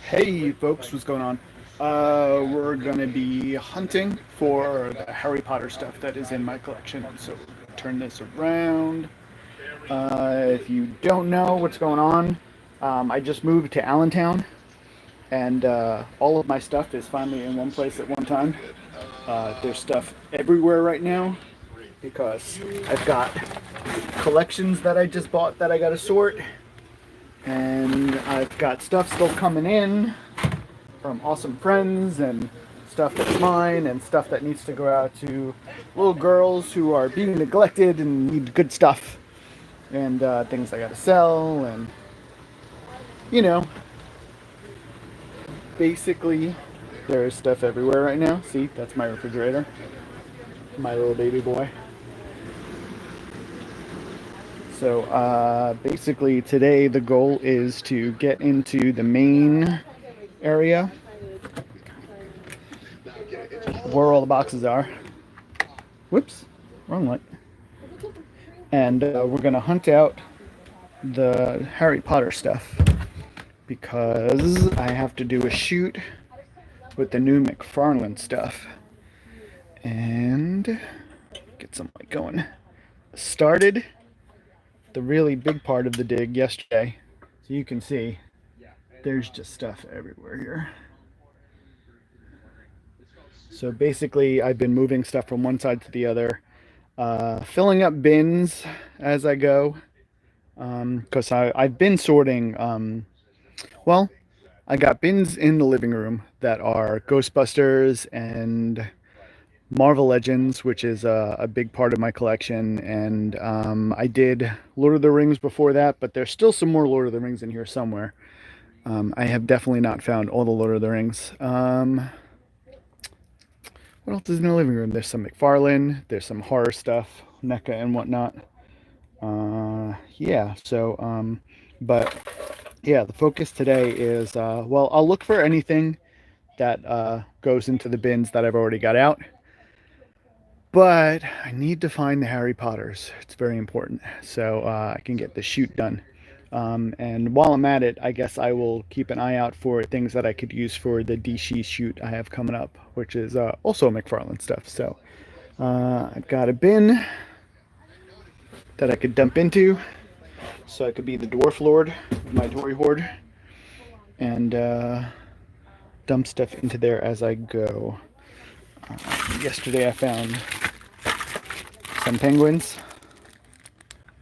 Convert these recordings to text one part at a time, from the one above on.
Hey folks, what's going on? We're gonna be hunting for the Harry Potter stuff that is in my collection. So turn this around. If you don't know what's going on, I just moved to Allentown, and all of my stuff is finally in one place at one time. There's stuff everywhere right now because I've got collections that I just bought that I gotta sort, and I've got stuff still coming in from awesome friends and stuff that's mine and stuff that needs to go out to little girls who are being neglected and need good stuff and things I gotta sell and you know basically there's stuff everywhere right now. See, that's my refrigerator, my little baby boy. So basically today the goal is to get into the main area where all the boxes are. Whoops, wrong light. And we're gonna hunt out the Harry Potter stuff because I have to do a shoot with the new McFarlane stuff and get some light going. Started the really big part of the dig yesterday, so you can see there's just stuff everywhere here. So basically, I've been moving stuff from one side to the other, filling up bins as I go, because I've been sorting. Well, I got bins in the living room that are Ghostbusters and Marvel Legends, which is a big part of my collection. And I did Lord of the Rings before that, but there's still some more Lord of the Rings in here somewhere. I have definitely not found all the Lord of the Rings. What else is in the living room? There's some McFarlane, there's some horror stuff, NECA and whatnot. Yeah, so, but yeah, the focus today is, well, I'll look for anything that goes into the bins that I've already got out. But I need to find the Harry Potters. It's very important so I can get the shoot done. And while I'm at it, I guess I will keep an eye out for things that I could use for the DC shoot I have coming up, which is also McFarlane stuff. So I've got a bin that I could dump into, so I could be the Dwarf Lord of my Toy Horde and dump stuff into there as I go. Yesterday I found some penguins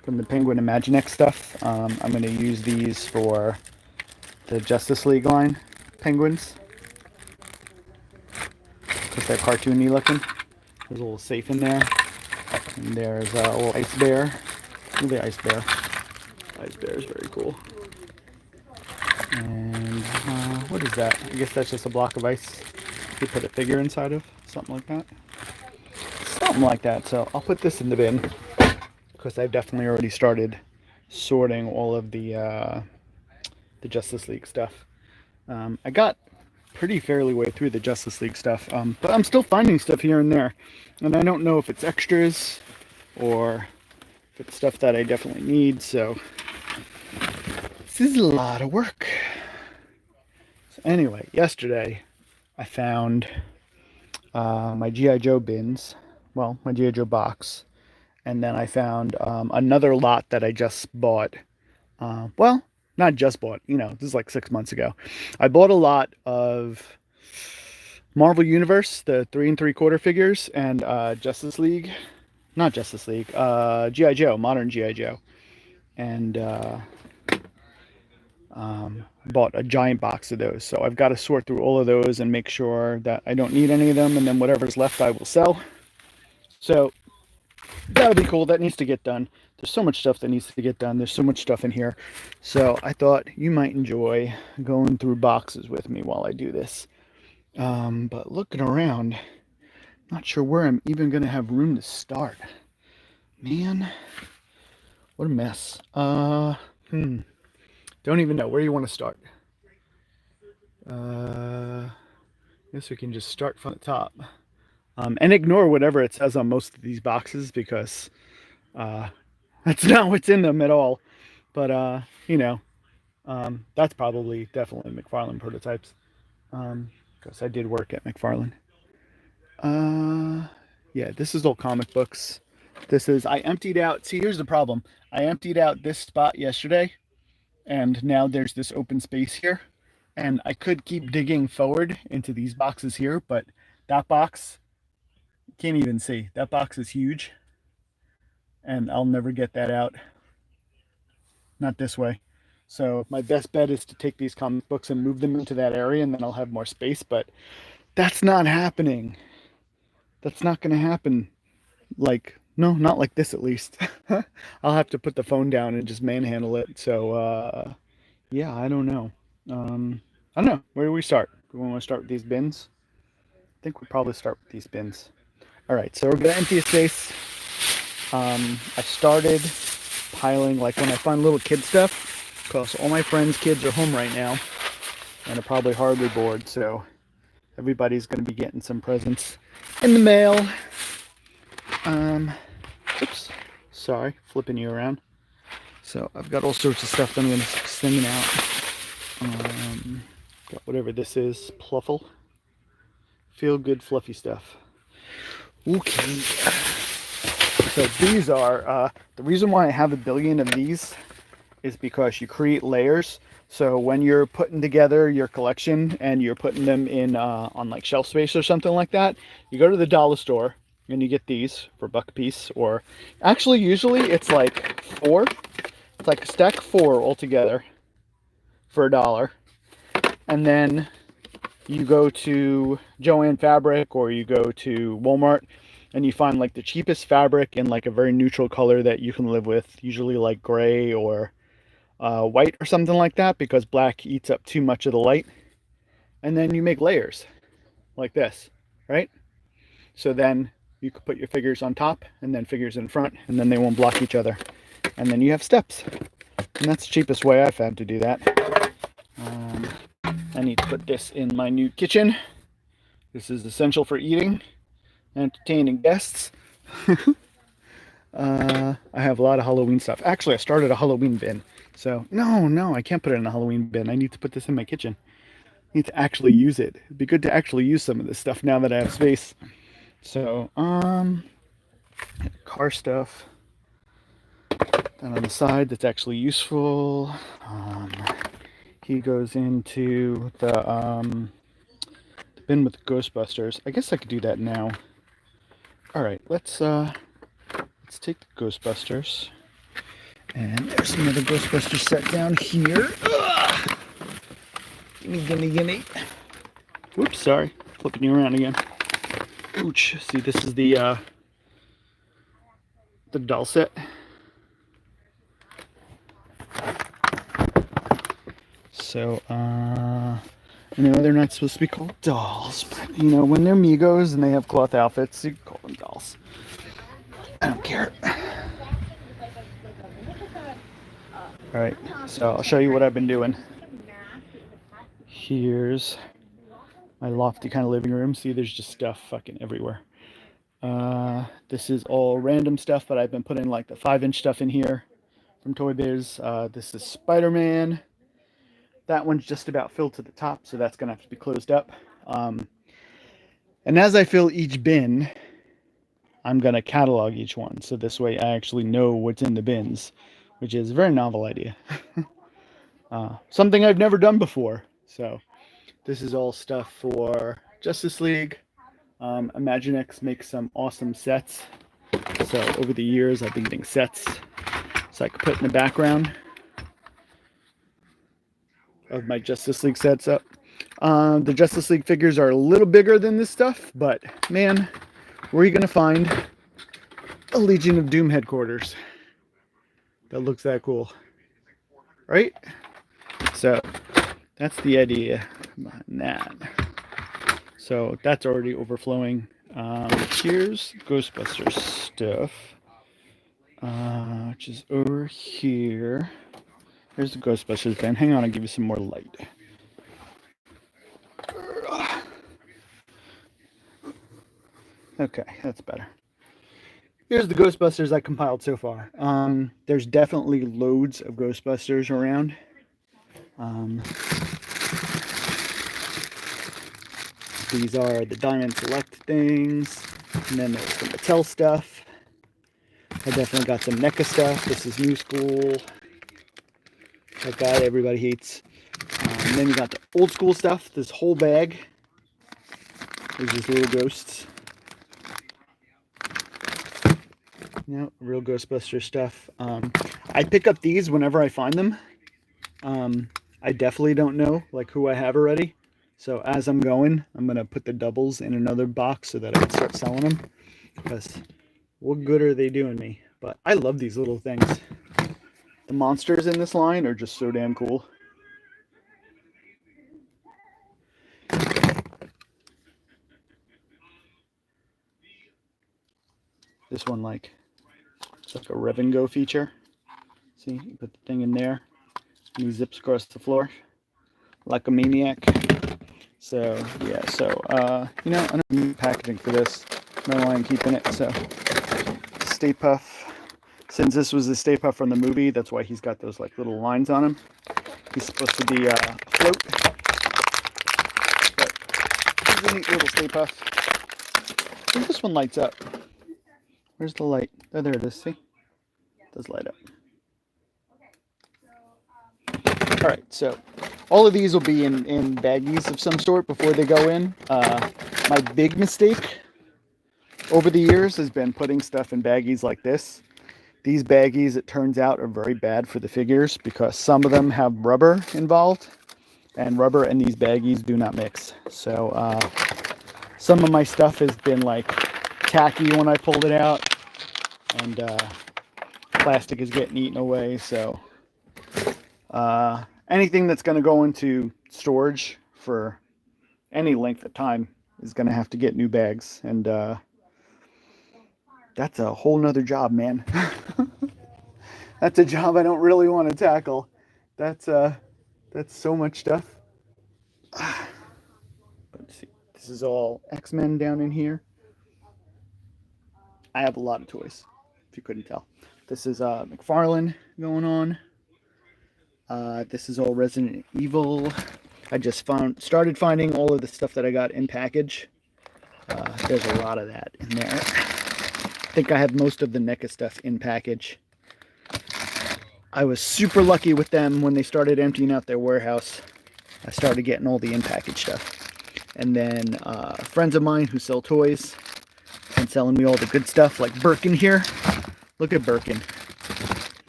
from the Penguin Imaginext stuff. I'm going to use these for the Justice League line penguins because they're cartoony looking. There's a little safe in there. And there's a little ice bear. Look at the ice bear. Ice bear is very cool. And what is that? I guess that's just a block of ice you put a figure inside of. Something like that. Something like that. So I'll put this in the bin because I've definitely already started sorting all of the Justice League stuff. I got pretty fairly way through the Justice League stuff, but I'm still finding stuff here and there, and I don't know if it's extras or if it's stuff that I definitely need. So this is a lot of work. So anyway, yesterday I found my GI Joe bins, well, my GI Joe box, and then I found another lot that I just bought. Well, not just bought, this is like 6 months ago. I bought a lot of Marvel Universe, the 3 3/4 figures, and Justice League, not Justice League, GI Joe, modern GI Joe, and bought a giant box of those. So I've got to sort through all of those and make sure that I don't need any of them, and then whatever's left I will sell. So that'll be cool. That needs to get done. There's so much stuff that needs to get done. There's so much stuff in here. So I thought you might enjoy going through boxes with me while I do this. But looking around, not sure where I'm even going to have room to start. Man, what a mess. Don't even know. Where do you want to start? I guess we can just start from the top. And ignore whatever it says on most of these boxes because that's not what's in them at all. But you know, that's probably definitely McFarlane prototypes. Because I did work at McFarlane. Uh, yeah, this is all comic books. This is I emptied out. See, here's the problem. I emptied out this spot yesterday, and now there's this open space here, and I could keep digging forward into these boxes here, but that box can't even see. That box is huge, and I'll never get that out. Not this way. So my best bet is to take these comic books and move them into that area, and then I'll have more space. But that's not happening. That's not going to happen. Like, no, not like this at least. I'll have to put the phone down and just manhandle it. So yeah, I don't know. I don't know. Where do we start? Do we want to start with these bins? I think we'll probably start with these bins. All right, so we're gonna empty a space. I started piling, like when I find little kid stuff, because all my friends' kids are home right now and are probably horribly bored, so everybody's gonna be getting some presents in the mail. Oops, sorry, flipping you around. So I've got all sorts of stuff that I'm gonna be sending out. Got whatever this is, Pluffle. Feel good, fluffy stuff. Okay. So these are, the reason why I have a billion of these is because you create layers. So when you're putting together your collection and you're putting them in on like shelf space or something like that, you go to the dollar store and you get these for $1 a piece, or actually usually it's like 4. It's like a stack of 4 altogether for $1. And then you go to Joann Fabric or you go to Walmart and you find like the cheapest fabric in like a very neutral color that you can live with, usually like gray or white or something like that, because black eats up too much of the light. And then you make layers like this, right? So then you could put your figures on top and then figures in front, and then they won't block each other. And then you have steps. And that's the cheapest way I've found to do that. I need to put this in my new kitchen. This is essential for eating and entertaining guests. I have a lot of Halloween stuff. Actually, I started a Halloween bin. So, no, I can't put it in a Halloween bin. I need to put this in my kitchen. I need to actually use it. It'd be good to actually use some of this stuff now that I have space. So, car stuff. And on the side that's actually useful. He goes into the bin with the Ghostbusters. I guess I could do that now. All right, let's take the Ghostbusters. And there's another Ghostbusters set down here. Ugh. Gimme. Whoops, sorry. Flipping you around again. Ouch. See, this is the doll set. So, I know they're not supposed to be called dolls, but, you know, when they're Migos and they have cloth outfits, you can call them dolls. I don't care. Alright, so I'll show you what I've been doing. Here's my lofty kind of living room. See, there's just stuff fucking everywhere. This is all random stuff, but I've been putting like the 5-inch stuff in here from Toy Biz. This is Spider-Man. That one's just about filled to the top, so that's going to have to be closed up. And as I fill each bin, I'm going to catalog each one. So this way I actually know what's in the bins, which is a very novel idea. Something I've never done before. So this is all stuff for Justice League. Imaginext makes some awesome sets. So over the years, I've been getting sets so I could put in the background of my Justice League sets up. The Justice League figures are a little bigger than this stuff, but man, where are you going to find a Legion of Doom headquarters that looks that cool? Right? So that's the idea behind that. So that's already overflowing. Here's Ghostbusters stuff, which is over here. Here's the Ghostbusters bin. Hang on, I'll give you some more light. Okay, that's better. here's the Ghostbusters I compiled so far. There's definitely loads of Ghostbusters around. These are the Diamond Select things, and then there's the Mattel stuff. I definitely got some NECA stuff. This is New School. That guy everybody hates. And then you got the old school stuff. This whole bag. There's these little ghosts. You know, real Ghostbuster stuff. I pick up these whenever I find them. I definitely don't know like who I have already. So as I'm going, I'm going to put the doubles in another box so that I can start selling them. Because what good are they doing me? But I love these little things. The monsters in this line are just so damn cool. This one, like, it's like a rev and go feature. See, you put the thing in there, and he zips across the floor like a maniac. So, yeah, you know, I don't need packaging for this. No line keeping it, so. Stay Puft. Since this was the Stay Puft from the movie, that's why he's got those, like, little lines on him. He's supposed to be a float. But he's a neat little Stay Puft. I think this one lights up. Where's the light? Oh, there it is. See? It does light up. All right, so all of these will be in baggies of some sort before they go in. My big mistake over the years has been putting stuff in baggies like this. These baggies, it turns out, are very bad for the figures because some of them have rubber involved, and rubber and these baggies do not mix. So some of my stuff has been like tacky when I pulled it out, and plastic is getting eaten away. So anything that's going to go into storage for any length of time is going to have to get new bags, and that's a whole nother job, man. That's a job I don't really want to tackle. That's so much stuff. Let's see. This is all X-Men down in here. I have a lot of toys, if you couldn't tell. This is McFarlane going on. This is all Resident Evil. I just started finding all of the stuff that I got in package. There's a lot of that in there. I think I have most of the NECA stuff in package. I was super lucky with them when they started emptying out their warehouse. I started getting all the in-package stuff. And then friends of mine who sell toys and selling me all the good stuff, like Birkin here. Look at Birkin.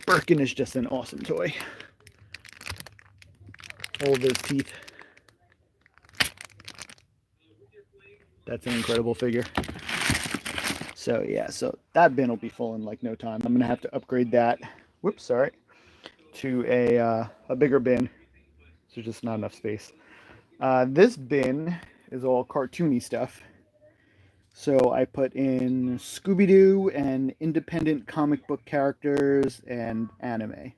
Birkin is just an awesome toy. All those teeth. That's an incredible figure. So yeah, so that bin will be full in like no time. I'm gonna have to upgrade that. Whoops, sorry. To a bigger bin. There's just not enough space. This bin is all cartoony stuff. So I put in Scooby-Doo and independent comic book characters and anime.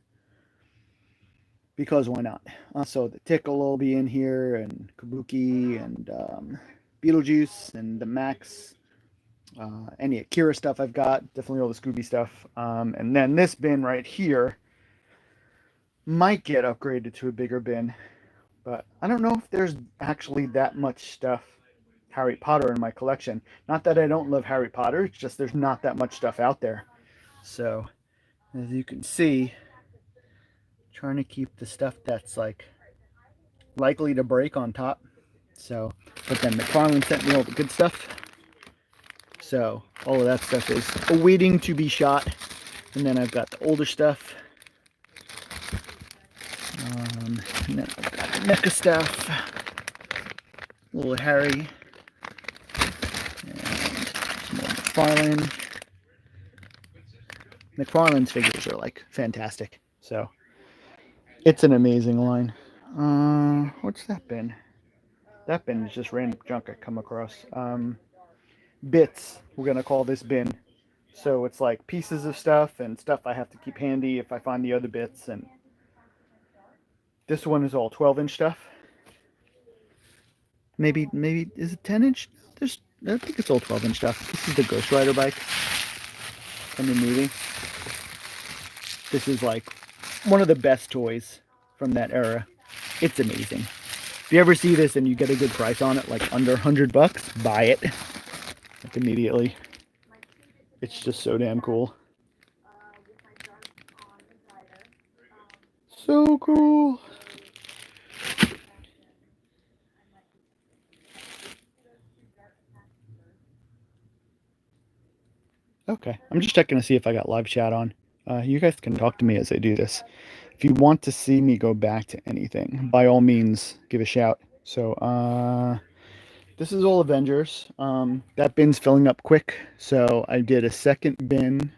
Because why not? So the Tickle will be in here, and Kabuki, and Beetlejuice, and the Max. Any Akira stuff I've got. Definitely all the Scooby stuff. And then this bin right here might get upgraded to a bigger bin. But I don't know if there's actually that much stuff Harry Potter in my collection. Not that I don't love Harry Potter, it's just there's not that much stuff out there. So, as you can see, trying to keep the stuff that's like likely to break on top. So, but then McFarlane sent me all the good stuff. So, all of that stuff is awaiting to be shot. And then I've got the older stuff. And then I've got the NECA stuff. Little Harry. McFarlane. McFarlane's figures are like fantastic. So it's an amazing line. What's that bin? That bin is just random junk I come across. Bits, we're gonna call this bin. So it's like pieces of stuff and stuff I have to keep handy if I find the other bits. And this one is all 12-inch stuff. Maybe is it 10-inch? I think it's all 12-inch stuff. This is the Ghost Rider bike. from the movie. This is like one of the best toys from that era. It's amazing. If you ever see this and you get a good price on it, like under $100, buy it. Like immediately. It's just so damn cool. So cool. Okay, I'm just checking to see if I got live chat on. You guys can talk to me as I do this. If you want to see me go back to anything, by all means, give a shout. So, this is all Avengers. That bin's filling up quick, so I did a second bin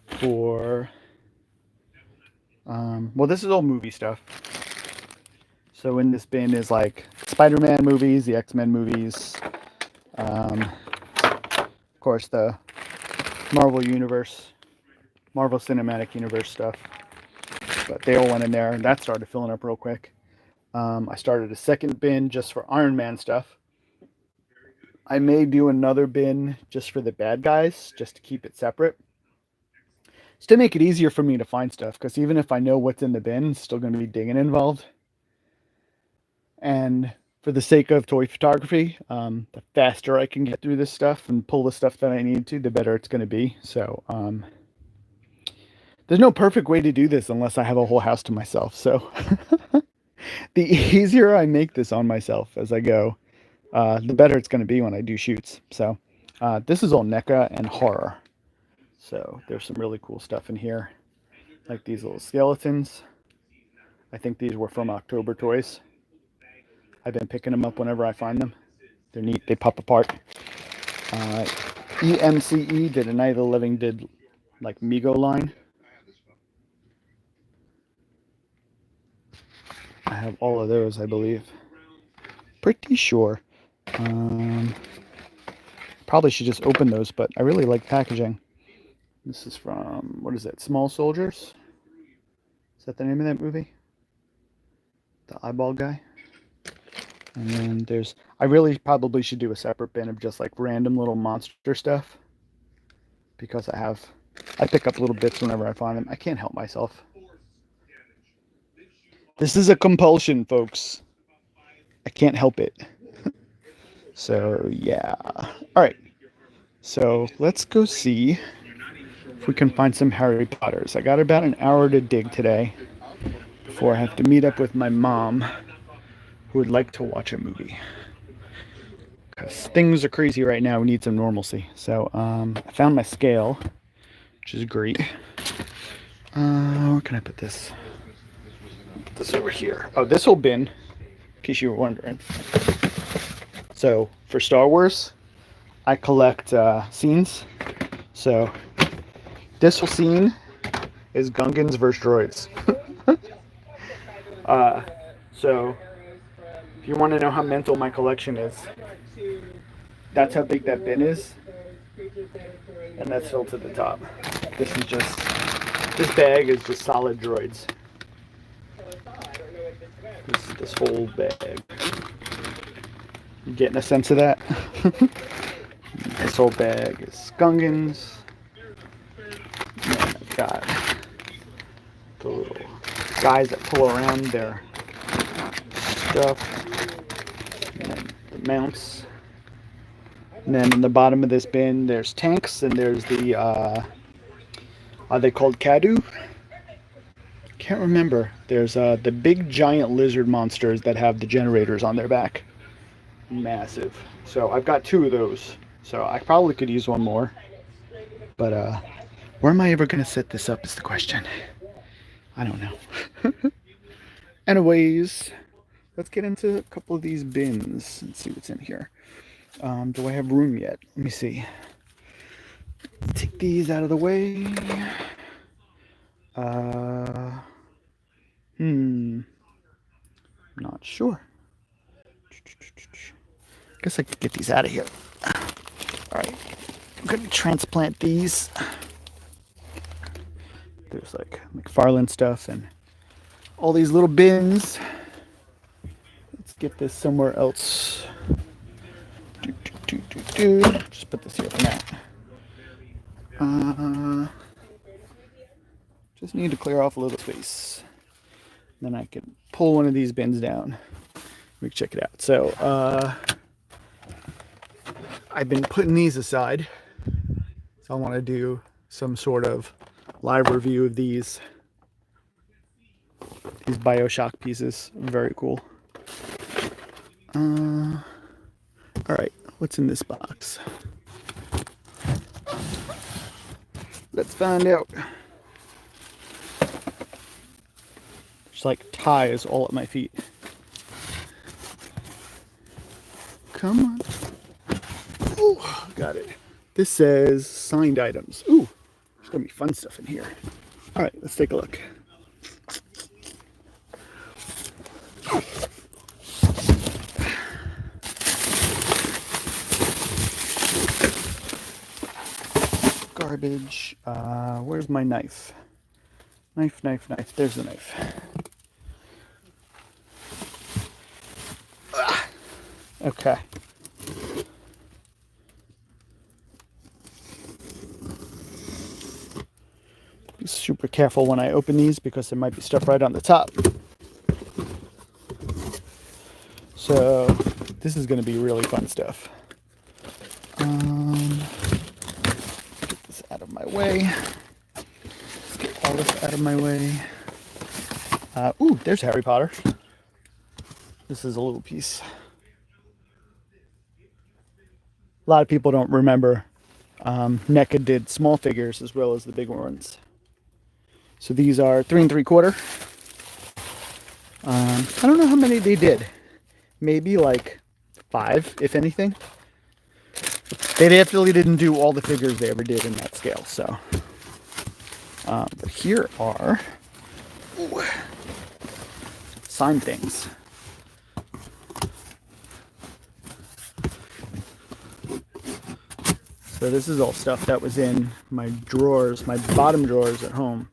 for... well, this is all movie stuff. So in this bin is like Spider-Man movies, the X-Men movies, of course the Marvel Universe, Marvel Cinematic Universe stuff. But they all went in there, and that started filling up real quick. I started a second bin just for Iron Man stuff. I may do another bin just for the bad guys, just to keep it separate. Just to make it easier for me to find stuff, because even if I know what's in the bin, it's still going to be digging involved. And for the sake of toy photography, the faster I can get through this stuff and pull the stuff that I need to, the better it's going to be. So, there's no perfect way to do this unless I have a whole house to myself. So, the easier I make this on myself as I go, the better it's going to be when I do shoots. So, this is all NECA and horror. So, there's some really cool stuff in here. Like these little skeletons. I think these were from October Toys. I've been picking them up whenever I find them. They're neat. They pop apart. EMCE did a Night of the Living did like Mego line. I have all of those, I believe. Pretty sure. Probably should just open those, but I really like packaging. This is from, what is it, Small Soldiers? Is that the name of that movie? The eyeball guy? And then there's, I really probably should do a separate bin of just like random little monster stuff. Because I pick up little bits whenever I find them. I can't help myself. This is a compulsion, folks. I can't help it. So, yeah. Alright. So, let's go see if we can find some Harry Potters. I got about an hour to dig today before I have to meet up with my mom, who would like to watch a movie. Because things are crazy right now. We need some normalcy. So, I found my scale, which is great. Where can I put this? Put this over here. Oh, this whole bin, in case you were wondering. So, for Star Wars, I collect scenes. So, this whole scene is Gungans vs. Droids. So, if you want to know how mental my collection is, that's how big that bin is. And that's filled to the top. This bag is just solid droids. This whole bag. You getting a sense of that? This whole bag is Gungans. And then I've got the little guys that pull around their stuff. And then the mounts. And then in the bottom of this bin, there's tanks, and there's the, are they called Cadu? Can't remember. There's the big giant lizard monsters that have the generators on their back. Massive. So I've got 2 of those. So I probably could use one more. But where am I ever going to set this up is the question. I don't know. Anyways, let's get into a couple of these bins and see what's in here. Do I have room yet? Let me see. Take these out of the way. Not sure. Guess I could get these out of here. Alright. I'm going to transplant these. There's like McFarlane stuff and all these little bins. Let's get this somewhere else. Just put this here for now. Just need to clear off a little space. Then I can pull one of these bins down. We can check it out. So I've been putting these aside. So I want to do some sort of live review of these BioShock pieces. Very cool. All right, what's in this box? Let's find out. There's like ties all at my feet. Come on. Oh, got it. This says signed items. Ooh, there's gonna be fun stuff in here. All right, let's take a look. Garbage. Where's my knife? Knife. There's the knife. Okay. Be super careful when I open these because there might be stuff right on the top. So this is going to be really fun stuff. Get this out of my way. Let's get all this out of my way. Ooh, there's Harry Potter. This is a little piece. A lot of people don't remember NECA did small figures as well as the big ones. So these are 3 3/4. I don't know how many they did. Maybe like 5, if anything. They definitely didn't do all the figures they ever did in that scale. So, but here are signed things. So this is all stuff that was in my drawers, my bottom drawers at home.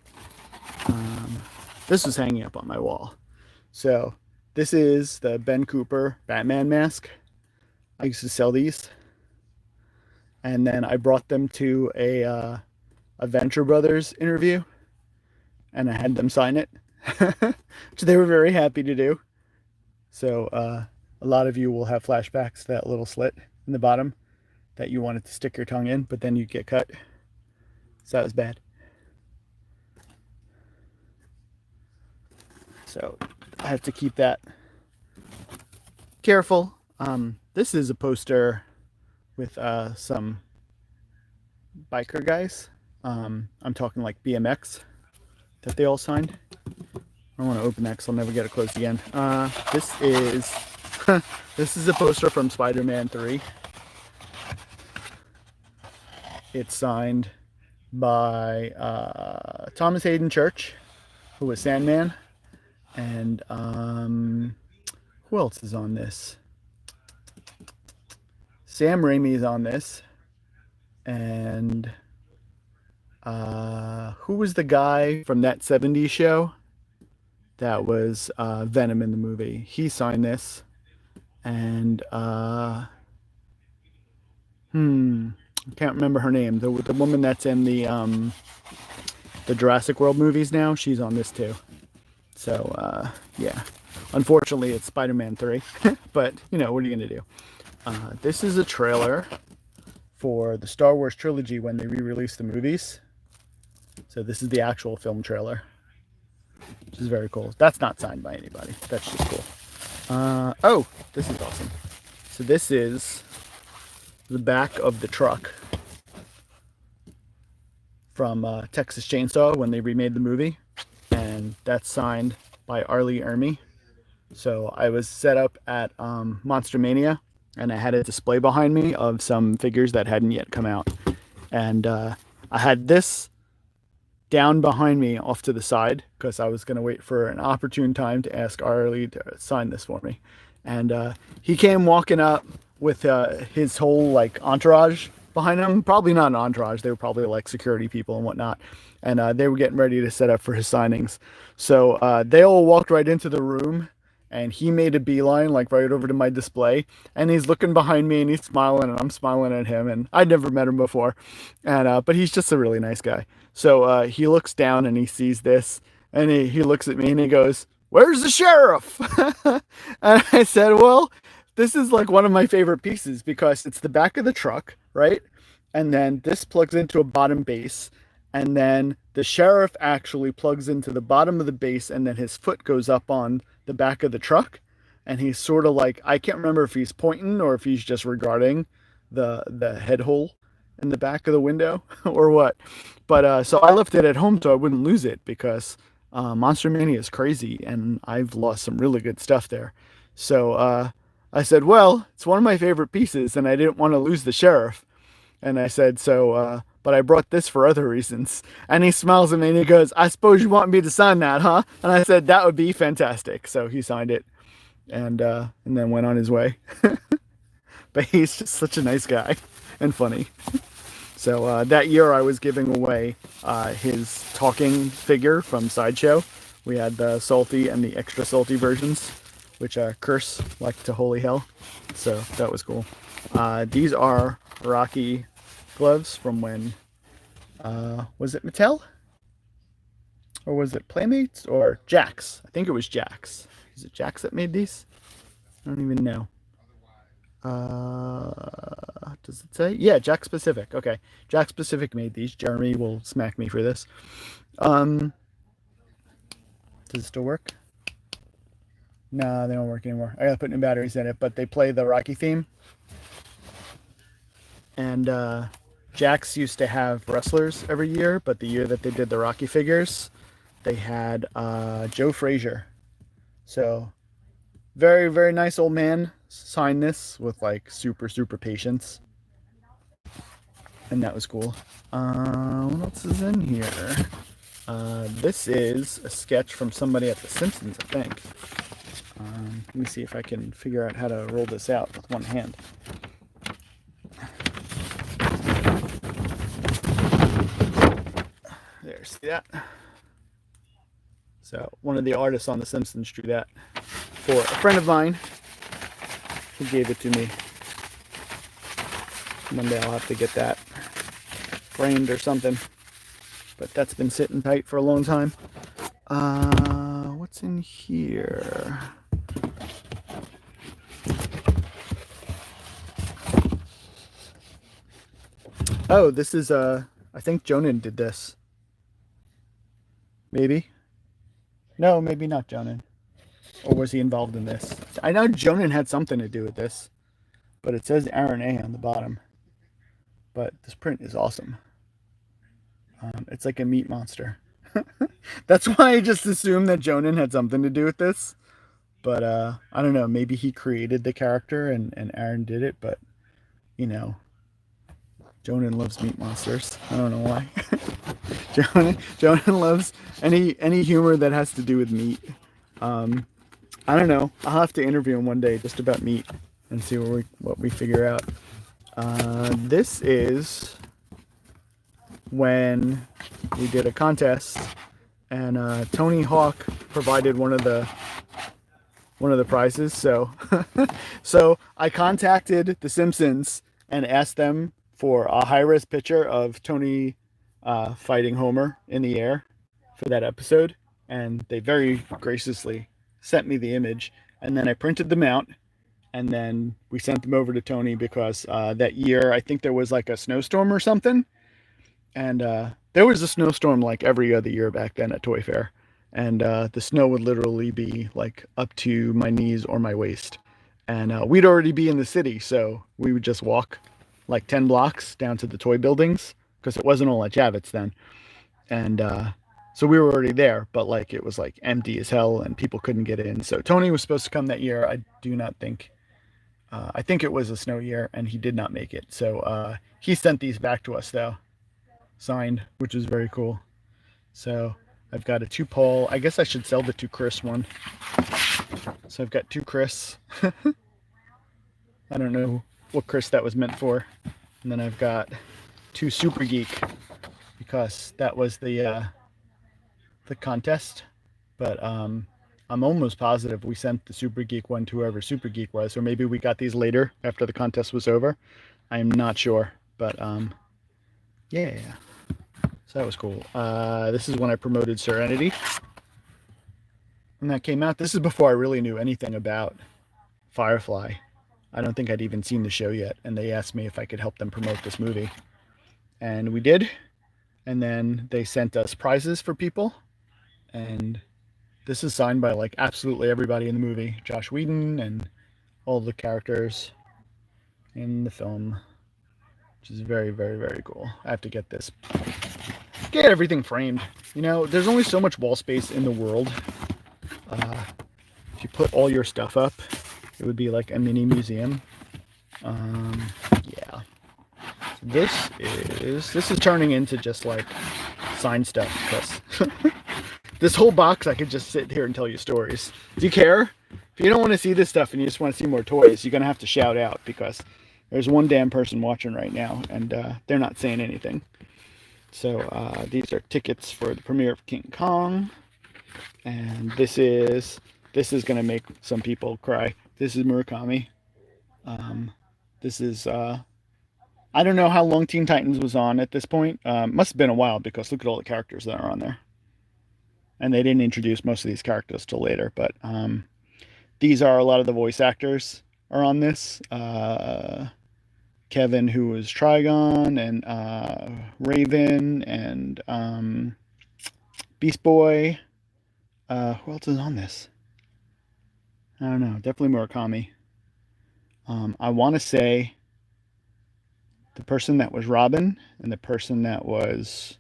This was hanging up on my wall. So this is the Ben Cooper Batman mask. I used to sell these. And then I brought them to a Venture Brothers interview. And I had them sign it. Which they were very happy to do. So a lot of you will have flashbacks to that little slit in the bottom that you wanted to stick your tongue in, but then you get cut. So that was bad. So I have to keep that careful. This is a poster with some biker guys. I'm talking like BMX that they all signed. I don't want to open that because I'll never get it closed again. This is this is a poster from Spider-Man 3. It's signed by Thomas Hayden Church, who was Sandman, and who else is on this? Sam Raimi is on this, and who was the guy from that 70s show that was Venom in the movie? He signed this, and I can't remember her name. The woman that's in the Jurassic World movies now, she's on this too. So yeah, unfortunately it's Spider-Man 3, but you know, what are you gonna do? This is a trailer for the Star Wars trilogy when they re-released the movies. So this is the actual film trailer, which is very cool. That's not signed by anybody. That's just cool. Oh, this is awesome. So this is the back of the truck from Texas Chainsaw when they remade the movie, and that's signed by Arlie Ermy. So I was set up at Monster Mania, and I had a display behind me of some figures that hadn't yet come out, and I had this down behind me off to the side because I was going to wait for an opportune time to ask Arlie to sign this for me. And he came walking up with his whole like entourage behind him. Probably not an entourage, they were probably like security people and whatnot, and they were getting ready to set up for his signings. So they all walked right into the room, and he made a beeline like right over to my display, and he's looking behind me and he's smiling and I'm smiling at him, and I'd never met him before, and but he's just a really nice guy. So he looks down and he sees this, and he looks at me and he goes, "Where's the sheriff?" And I said, "Well, this is like one of my favorite pieces because it's the back of the truck, right? And then this plugs into a bottom base, and then the sheriff actually plugs into the bottom of the base, and then his foot goes up on the back of the truck, and he's sort of like, I can't remember if he's pointing or if he's just regarding the head hole in the back of the window or what. But so I left it at home so I wouldn't lose it because Monster Mania is crazy, and I've lost some really good stuff there. So I said, well, it's one of my favorite pieces, and I didn't want to lose the sheriff. And I said, so, but I brought this for other reasons. And he smiles at me and he goes, I suppose you want me to sign that, huh? And I said, that would be fantastic. So he signed it and then went on his way. But he's just such a nice guy and funny. So that year I was giving away his talking figure from Sideshow. We had the salty and the extra salty versions, which curse like to holy hell. So that was cool. These are Rocky gloves from when, was it Mattel? Or was it Playmates? Or Jax? I think it was Jax. Is it Jax that made these? I don't even know. Does it say? Yeah, Jax Pacific. Okay. Jax Pacific made these. Jeremy will smack me for this. Does it still work? No, they don't work anymore. I gotta put new batteries in it, but they play the Rocky theme. And Jax used to have wrestlers every year, but the year that they did the Rocky figures, they had Joe Frazier. So very, very nice old man signed this with like super, super patience. And that was cool. What else is in here? This is a sketch from somebody at The Simpsons, I think. Let me see if I can figure out how to roll this out with one hand. There, see that? So one of the artists on The Simpsons drew that for a friend of mine who gave it to me. One day I'll have to get that framed or something. But that's been sitting tight for a long time. What's in here? Oh, this is I think Jonan did this. Maybe. No, maybe not Jonan. Or was he involved in this? I know Jonan had something to do with this, but it says Aaron A on the bottom. But this print is awesome. It's like a meat monster. That's why I just assumed that Jonan had something to do with this. But I don't know. Maybe he created the character and Aaron did it. But you know, Jonan loves meat monsters. I don't know why. Jonan loves any humor that has to do with meat. I don't know. I'll have to interview him one day just about meat and see what we figure out. This is when we did a contest, and Tony Hawk provided one of the prizes. So, so I contacted The Simpsons and asked them for a high-res picture of Tony fighting Homer in the air for that episode, and they very graciously sent me the image, and then I printed them out, and then we sent them over to Tony because that year I think there was like a snowstorm or something, and there was a snowstorm like every other year back then at Toy Fair, and the snow would literally be like up to my knees or my waist, and we'd already be in the city, so we would just walk like 10 blocks down to the toy buildings because it wasn't all at Javits then, and so we were already there, but like it was like empty as hell and people couldn't get in. So Tony was supposed to come that year. I do not think, I think it was a snow year and he did not make it. So he sent these back to us though, signed, which is very cool. So I've got a 2 Paul. I guess I should sell the 2 Chris one. So I've got 2 Chris. I don't know what Chris that was meant for. And then I've got 2 Super Geek because that was the contest. But I'm almost positive we sent the Super Geek one to whoever Super Geek was, or maybe we got these later after the contest was over. I'm not sure, but yeah. So that was cool. This is when I promoted Serenity. When that came out, this is before I really knew anything about Firefly. I don't think I'd even seen the show yet, and they asked me if I could help them promote this movie. And we did. And then they sent us prizes for people. And this is signed by like absolutely everybody in the movie. Josh Whedon and all the characters in the film, which is very, very, very cool. I have to get this. Get everything framed. You know, there's only so much wall space in the world. If you put all your stuff up, it would be like a mini museum. Yeah. So this is turning into just like signed stuff because this whole box I could just sit here and tell you stories. Do you care? If you don't want to see this stuff and you just want to see more toys, you're gonna have to shout out because there's one damn person watching right now and they're not saying anything. So these are tickets for the premiere of King Kong, and this is gonna make some people cry. This is Murakami. This is I don't know how long Teen Titans was on at this point. Must have been a while because look at all the characters that are on there. And they didn't introduce most of these characters till later, but these are a lot of the voice actors are on this. Kevin, who was Trigon, and Raven, and Beast Boy. Who else is on this? I don't know. Definitely Murakami. I want to say the person that was Robin and the person that was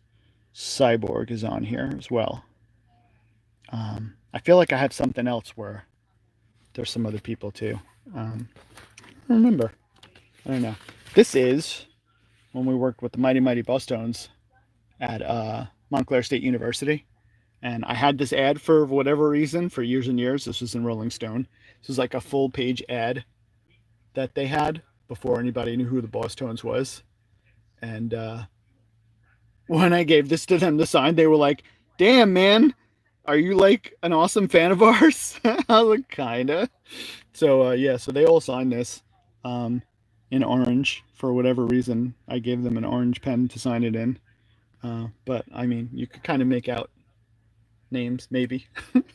Cyborg is on here as well. I feel like I have something else where there's some other people too. I don't remember. I don't know. This is when we worked with the Mighty Mighty Bosstones at Montclair State University. And I had this ad for whatever reason for years and years. This was in Rolling Stone. This was like a full page ad that they had before anybody knew who the Bosstones was. And when I gave this to them to sign, they were like, damn, man, are you like an awesome fan of ours? I was like, kinda. So yeah, so they all signed this in orange for whatever reason. I gave them an orange pen to sign it in. But I mean, you could kind of make out names, maybe.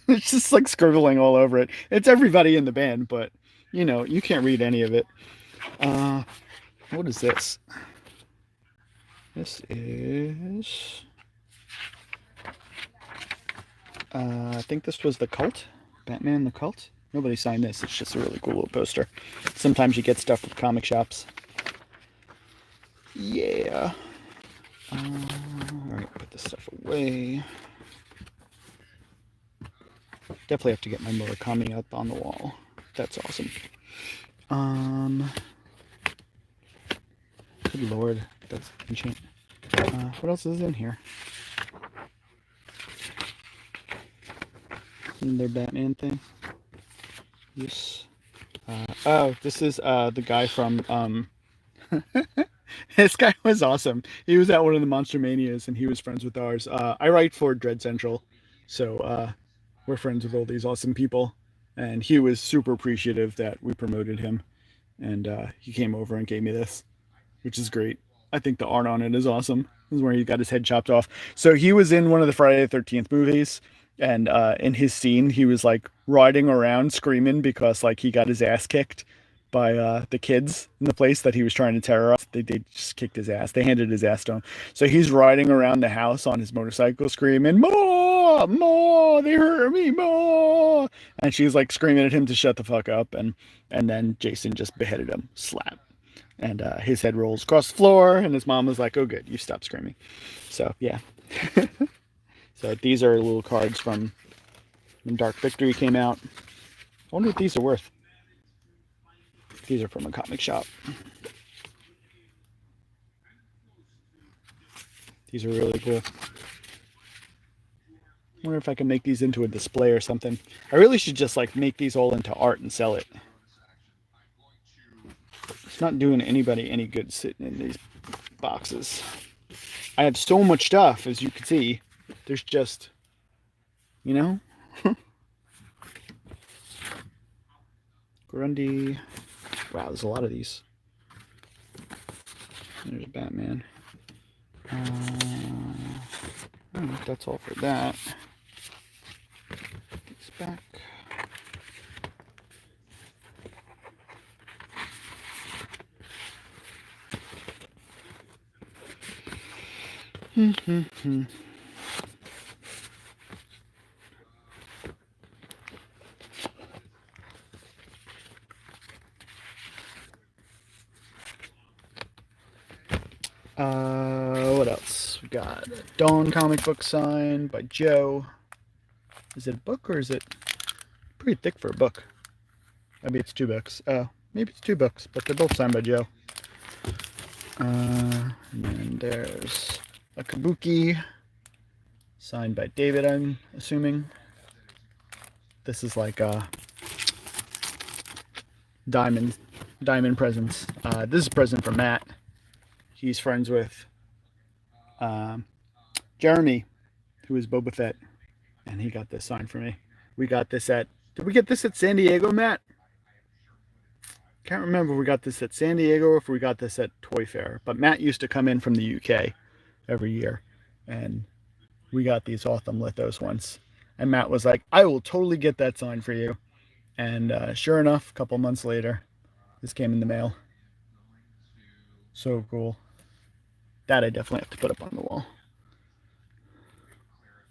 It's just like scribbling all over it. It's everybody in the band, but you know, you can't read any of it. What is this? This is I think this was the Cult, Batman the Cult. Nobody signed this. It's just a really cool little poster. Sometimes you get stuff from comic shops. Yeah. All right, put this stuff away. Definitely have to get my Murakami up on the wall. That's awesome. Good lord, that's ancient. What else is in here? Their Batman thing. Yes. Oh, this is the guy from. This guy was awesome. He was at one of the Monster Manias, and he was friends with ours. I write for Dread Central, so we're friends with all these awesome people. And he was super appreciative that we promoted him, and he came over and gave me this, which is great. I think the art on it is awesome. This is where he got his head chopped off. So he was in one of the Friday the 13th movies, and in his scene, he was like riding around screaming because like he got his ass kicked by the kids in the place that he was trying to terrorize. They just kicked his ass. They handed his ass to him. So he's riding around the house on his motorcycle screaming, "More! More! They hurt me! More!" And she's like screaming at him to shut the fuck up. And then Jason just beheaded him. Slap. And his head rolls across the floor. And his mom was like, "Oh, good. You stopped screaming." So, yeah. So these are little cards from when Dark Victory came out. I wonder what these are worth. These are from a comic shop. These are really cool. I wonder if I can make these into a display or something. I really should just like make these all into art and sell it. It's not doing anybody any good sitting in these boxes. I have so much stuff, as you can see. There's just, you know, Grundy. Wow, there's a lot of these. There's Batman. I don't know if that's all for that. It's back. What else? We got a Dawn comic book signed by Joe. Is it a book or is it pretty thick for a book? Maybe it's 2 books. Maybe it's 2 books, but they're both signed by Joe. And then there's a Kabuki signed by David, I'm assuming. This is like diamond presents. This is a present from Matt. He's friends with Jeremy, who is Boba Fett, and he got this signed for me. We got this at, did we get this at San Diego, Matt? Can't remember if we got this at San Diego or if we got this at Toy Fair, but Matt used to come in from the UK every year, and we got these Autumn Lithos once. And Matt was like, I will totally get that signed for you. And sure enough, a couple months later, this came in the mail. So cool. That I definitely have to put up on the wall.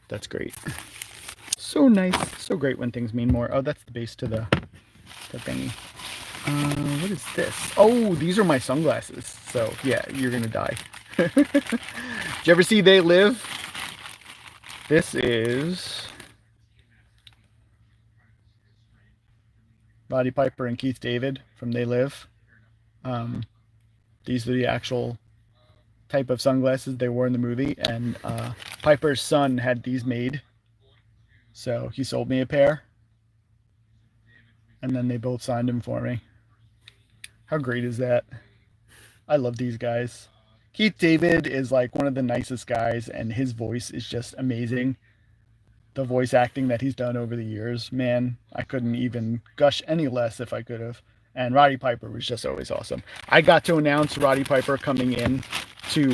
That's great. So nice. So great when things mean more. Oh, that's the base to the thingy. What is this? Oh, these are my sunglasses. So, yeah, you're going to die. Did you ever see They Live? This is Roddy Piper and Keith David from They Live. These are the actual type of sunglasses they wore in the movie, and Piper's son had these made, so he sold me a pair, and then they both signed them for me. How great is that? I love these guys. Keith David is like one of the nicest guys, and his voice is just amazing. The voice acting that he's done over the years, man, I couldn't even gush any less if I could have. And Roddy Piper was just always awesome. I got to announce Roddy Piper coming in to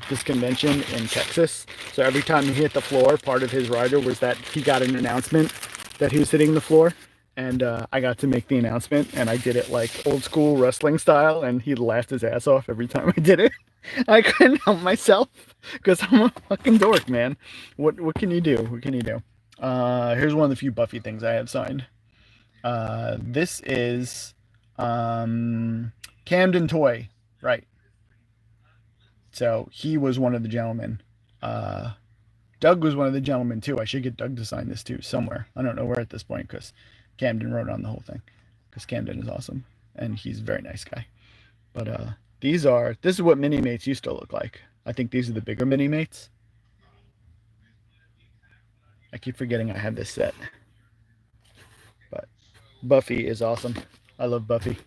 this convention in Texas. So every time he hit the floor, part of his rider was that he got an announcement that he was hitting the floor. And I got to make the announcement, and I did it like old school wrestling style, and he laughed his ass off every time I did it. I couldn't help myself because I'm a fucking dork, man. What can you do? What can you do? Here's one of the few Buffy things I have signed. This is Camden Toy, right? So he was one of the gentlemen. Doug was one of the gentlemen too. I should get Doug to sign this too somewhere. I don't know where at this point because Camden wrote on the whole thing. Because Camden is awesome and he's a very nice guy. But this is what mini mates used to look like. I think these are the bigger mini mates. I keep forgetting I have this set. But Buffy is awesome. I love Buffy.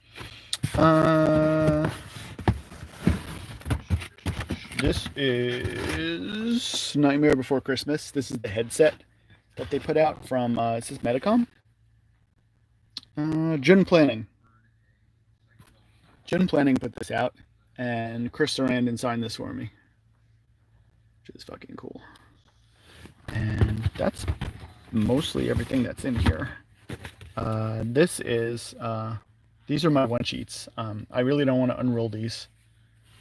This is Nightmare Before Christmas. This is the headset that they put out from, is this Medicom? Jun Planning. Jun Planning put this out, and Chris Sarandon signed this for me, which is fucking cool. And that's mostly everything that's in here. This is, these are my one sheets. I really don't want to unroll these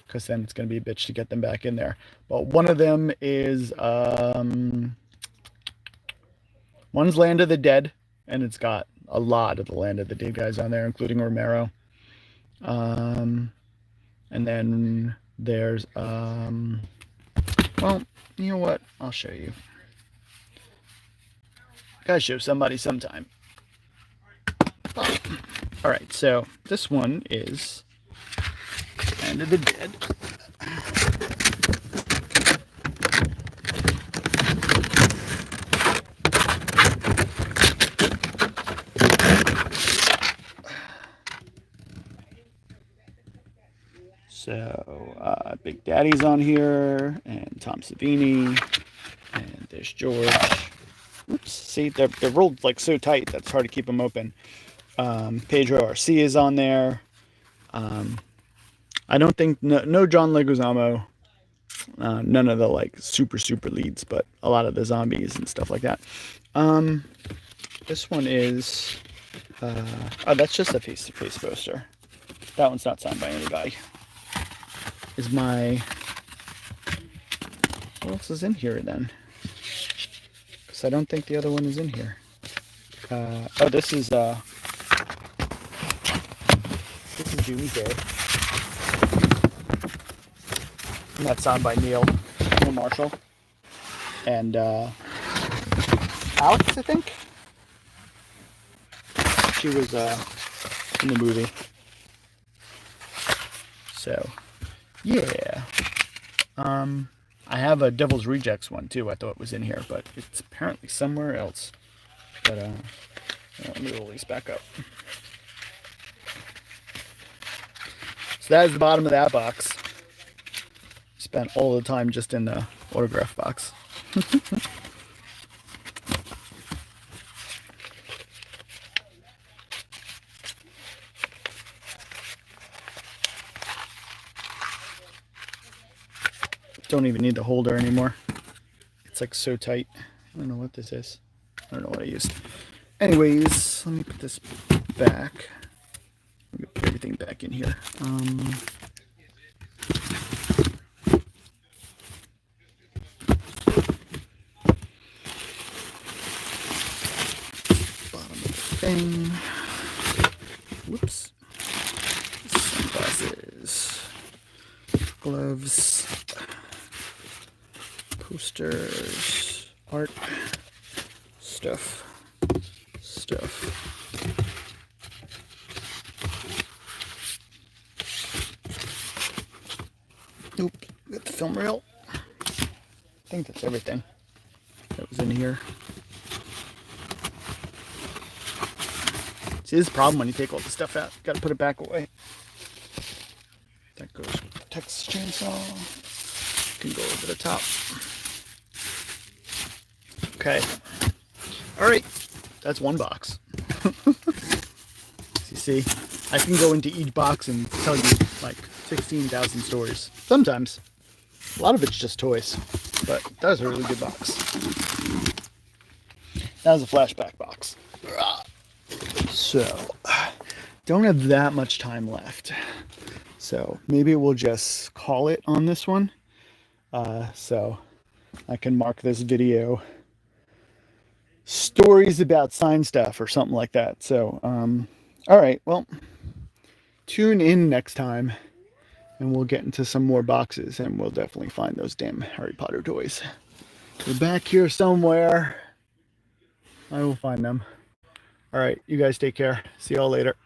because then it's going to be a bitch to get them back in there. But one of them is, one's Land of the Dead, and it's got a lot of the Land of the Dead guys on there, including Romero. And then there's, well, you know what? I'll show you. Gotta show somebody sometime. All right, so this one is Land of the Dead. So Big Daddy's on here, and Tom Savini, and there's George. Oops, see, they're rolled like so tight that's hard to keep them open. Pedro Arcia is on there. I don't think no John Leguizamo. None of the like super leads, but a lot of the zombies and stuff like that. This one is oh, that's just a face-to-face poster. That one's not signed by anybody. Is my what else is in here then? Because I don't think the other one is in here. Oh, this is Doomsday. And that's signed by Neil Marshall and Alex, I think. She was in the movie. So, yeah. I have a Devil's Rejects one too. I thought it was in here, but it's apparently somewhere else. But let me roll these back up. So that is the bottom of that box. Spent all the time just in the autograph box. Don't even need the holder anymore. It's like so tight. I don't know what this is. I don't know what I used. Anyways, let me put this back. Let me put everything back in here. Bottom of the thing. Whoops. Sunglasses. Gloves. Posters. Art. Stuff. Nope, got the film reel. I think that's everything that was in here. See, this is the problem when you take all the stuff out. Got to put it back away. That goes with Texas Chainsaw. Can go over the top. Okay. All right, that's one box. You see, I can go into each box and tell you like 16,000 stories. Sometimes. A lot of it's just toys, but that was a really good box. That was a flashback box. So, don't have that much time left. So maybe we'll just call it on this one. So I can mark this video stories about sign stuff or something like that. So, all right, well, tune in next time and we'll get into some more boxes and we'll definitely find those damn Harry Potter toys. They're back here somewhere. I will find them. All right, you guys take care. See y'all later.